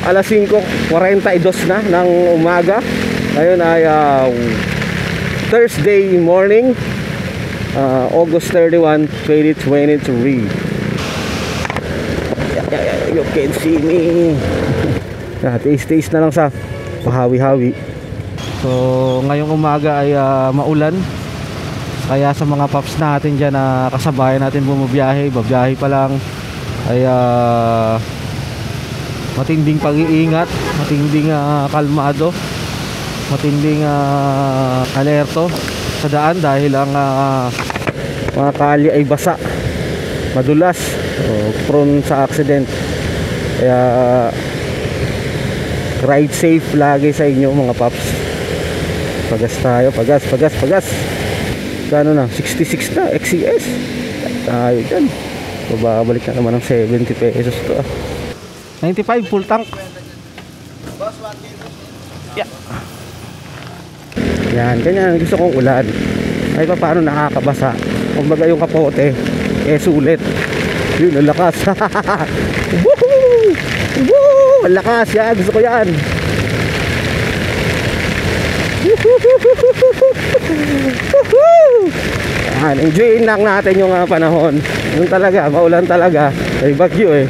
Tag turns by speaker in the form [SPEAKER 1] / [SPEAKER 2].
[SPEAKER 1] alas 5:42 na ng umaga. Ngayon ay Thursday morning, August 31, 2023. You can see me. Taste na lang sa pahawi-hawi. So ngayong umaga ay maulan. Kaya sa mga paps natin dyan na kasabayan natin bumabiyahe, babiyahe pa lang, ay matinding pag-iingat, matinding kalmado, matinding alerto sa daan dahil ang mga kali ay basa, madulas, prone sa accident. Kaya ride safe lagi sa inyo mga paps. Pagas tayo, pagas. Kano na? 66 na, XCS. Tayo dyan. Babalik na naman ng 70 pesos to 95 full tank. Yeah. Yan, ganyan gusto kong ulan. Ay paano nakakabasa. Kumbaga yung kapote sulit. Yun, ang lakas. Woohoo! Woo! Ang lakas yan, gusto ko yan. Yan, enjoyin lang natin yung panahon. Yung talaga, maulan talaga. May bagyo